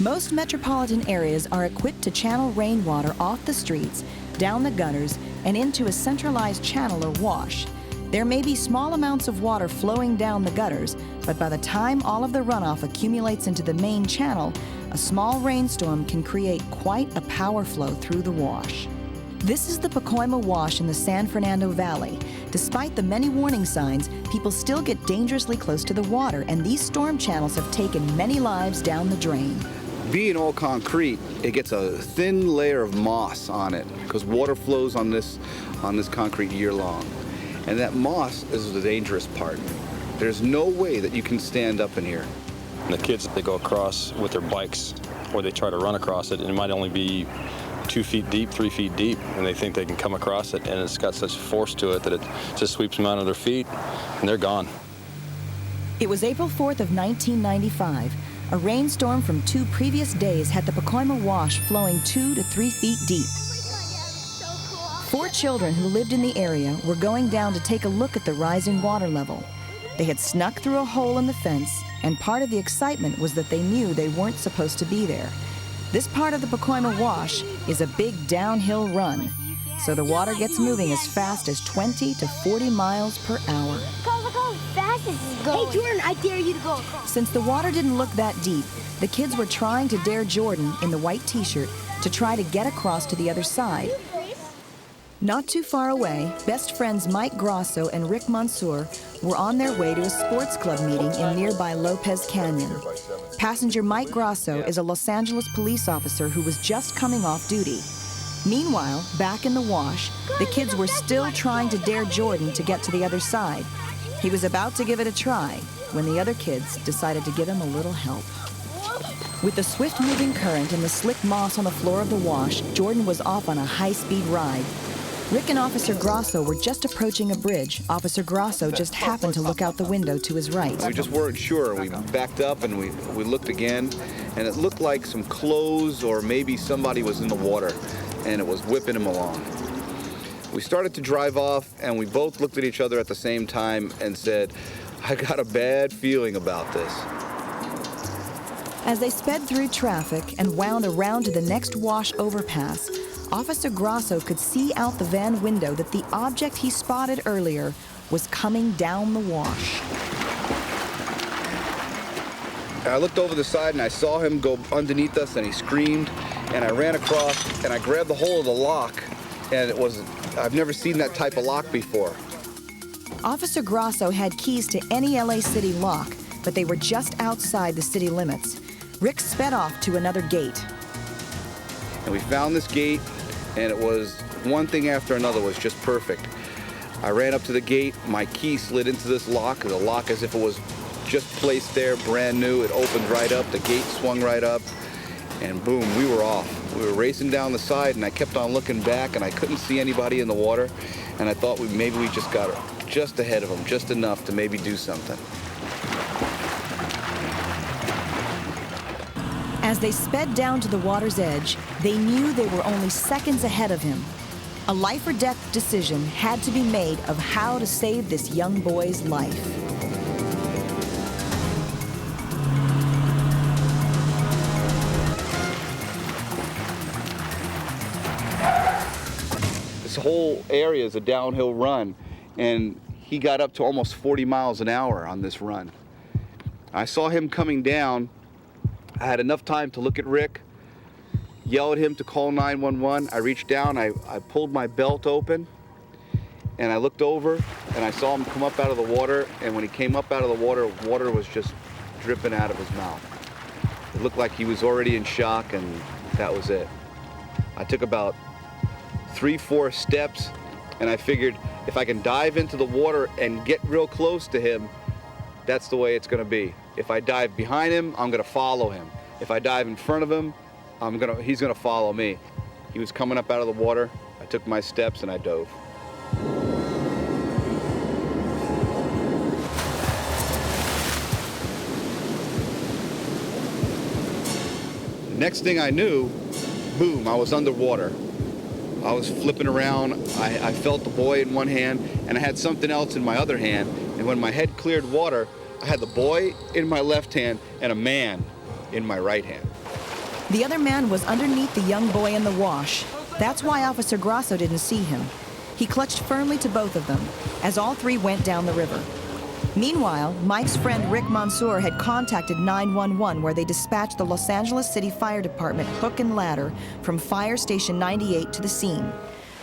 Most metropolitan areas are equipped to channel rainwater off the streets, down the gutters, and into a centralized channel or wash. There may be small amounts of water flowing down the gutters, but by the time all of the runoff accumulates into the main channel, a small rainstorm can create quite a power flow through the wash. This is the Pacoima Wash in the San Fernando Valley. Despite the many warning signs, people still get dangerously close to the water, and these storm channels have taken many lives down the drain. Being all concrete, it gets a thin layer of moss on it because water flows on this concrete year long. And that moss is the dangerous part. There's no way that you can stand up in here. The kids, they go across with their bikes or they try to run across it, and it might only be 2 feet deep, 3 feet deep, and they think they can come across it, and it's got such force to it that it just sweeps them out of their feet and they're gone. It was April 4th of 1995. A rainstorm from 2 previous days had the Pacoima Wash flowing 2 to 3 feet deep. 4 children who lived in the area were going down to take a look at the rising water level. They had snuck through a hole in the fence, and part of the excitement was that they knew they weren't supposed to be there. This part of the Pacoima Wash is a big downhill run, so the water gets moving as fast as 20 to 40 miles per hour. Look how fast this is going. Hey, Jordan, I dare you to go across. Since the water didn't look that deep, the kids were trying to dare Jordan in the white t-shirt to try to get across to the other side. Not too far away, best friends Mike Grosso and Rick Mansour were on their way to a sports club meeting in nearby Lopez Canyon. Passenger Mike Grosso is a Los Angeles police officer who was just coming off duty. Meanwhile, back in the wash, the kids were still trying to dare Jordan to get to the other side. He was about to give it a try when the other kids decided to give him a little help. With the swift-moving current and the slick moss on the floor of the wash, Jordan was off on a high-speed ride. Rick and Officer Grosso were just approaching a bridge. Officer Grosso just happened to look out the window to his right. We just weren't sure. We backed up and we looked again, and it looked like some clothes or maybe somebody was in the water, and it was whipping him along. We started to drive off, and we both looked at each other at the same time and said, I got a bad feeling about this. As they sped through traffic and wound around to the next wash overpass, Officer Grosso could see out the van window that the object he spotted earlier was coming down the wash. I looked over the side and I saw him go underneath us, and he screamed, and I ran across and I grabbed the hole of the lock, and I've never seen that type of lock before. Officer Grosso had keys to any LA City lock, but they were just outside the city limits. Rick sped off to another gate. And we found this gate, and it was one thing after another was just perfect. I ran up to the gate, my key slid into this lock, the lock as if it was just placed there, brand new. It opened right up, the gate swung right up, and boom, we were off. We were racing down the side, and I kept on looking back, and I couldn't see anybody in the water, and I thought maybe we just got just ahead of them, just enough to maybe do something. As they sped down to the water's edge, they knew they were only seconds ahead of him. A life or death decision had to be made of how to save this young boy's life. This whole area is a downhill run, and he got up to almost 40 miles an hour on this run. I saw him coming down. I had enough time to look at Rick, yell at him to call 911. I reached down, I pulled my belt open, and I looked over, and I saw him come up out of the water, and when he came up out of the water, water was just dripping out of his mouth. It looked like he was already in shock, and that was it. I took about 3-4 steps, and I figured if I can dive into the water and get real close to him, that's the way it's gonna be. If I dive behind him, I'm gonna follow him. If I dive in front of him, he's gonna follow me. He was coming up out of the water. I took my steps and I dove. The next thing I knew, boom, I was underwater. I was flipping around. I felt the boy in one hand, and I had something else in my other hand. And when my head cleared water, I had the boy in my left hand and a man in my right hand. The other man was underneath the young boy in the wash. That's why Officer Grasso didn't see him. He clutched firmly to both of them as all three went down the river. Meanwhile, Mike's friend Rick Mansour had contacted 911, where they dispatched the Los Angeles City Fire Department hook and ladder from Fire Station 98 to the scene.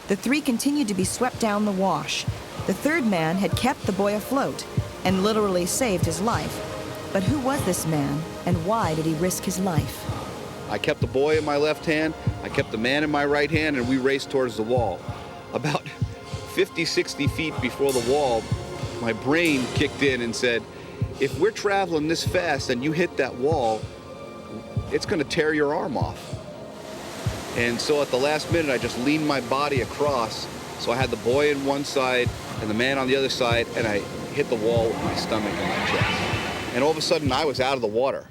The three continued to be swept down the wash. The third man had kept the boy afloat and literally saved his life. But who was this man, and why did he risk his life? I kept the boy in my left hand, I kept the man in my right hand, and we raced towards the wall. About 50, 60 feet before the wall, my brain kicked in and said, if we're traveling this fast and you hit that wall, it's going to tear your arm off. And so at the last minute, I just leaned my body across. So I had the boy on one side and the man on the other side, and I hit the wall with my stomach and my chest. And all of a sudden, I was out of the water.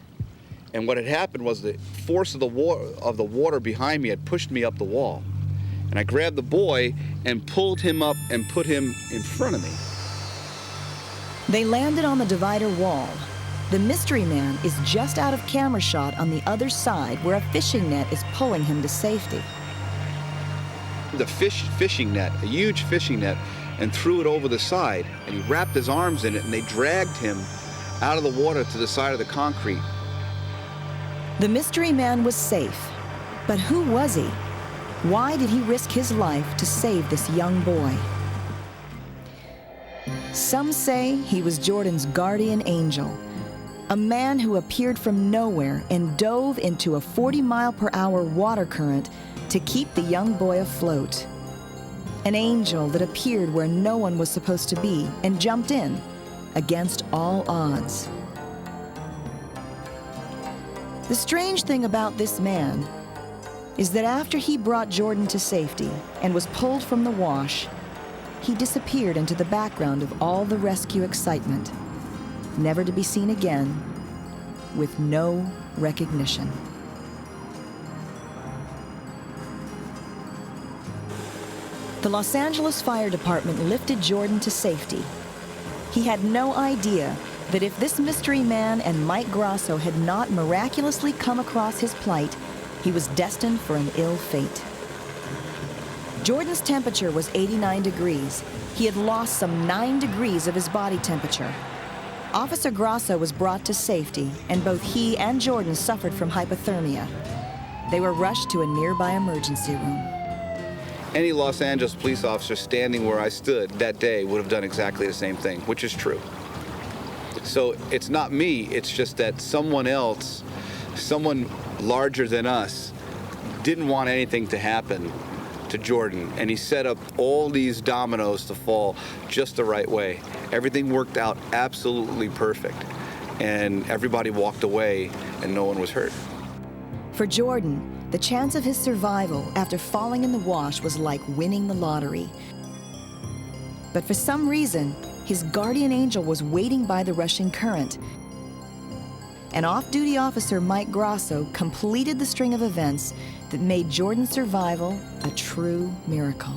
And what had happened was the force of the water behind me had pushed me up the wall. And I grabbed the boy and pulled him up and put him in front of me. They landed on the divider wall. The mystery man is just out of camera shot on the other side, where a fishing net is pulling him to safety. The fishing net, a huge fishing net, and threw it over the side. And he wrapped his arms in it, and they dragged him out of the water to the side of the concrete. The mystery man was safe, but who was he? Why did he risk his life to save this young boy? Some say he was Jordan's guardian angel, a man who appeared from nowhere and dove into a 40-mile-per-hour water current to keep the young boy afloat. An angel that appeared where no one was supposed to be and jumped in against all odds. The strange thing about this man is that after he brought Jordan to safety and was pulled from the wash, he disappeared into the background of all the rescue excitement, never to be seen again, with no recognition. The Los Angeles Fire Department lifted Jordan to safety. He had no idea that if this mystery man and Mike Grasso had not miraculously come across his plight, he was destined for an ill fate. Jordan's temperature was 89 degrees. He had lost some 9 degrees of his body temperature. Officer Grasso was brought to safety, and both he and Jordan suffered from hypothermia. They were rushed to a nearby emergency room. Any Los Angeles police officer standing where I stood that day would have done exactly the same thing, which is true. So it's not me, it's just that someone else, someone larger than us, didn't want anything to happen to Jordan, and he set up all these dominoes to fall just the right way. Everything worked out absolutely perfect, and everybody walked away and no one was hurt. For Jordan, the chance of his survival after falling in the wash was like winning the lottery. But for some reason, his guardian angel was waiting by the rushing current. And off-duty officer Mike Grasso completed the string of events that made Jordan's survival a true miracle.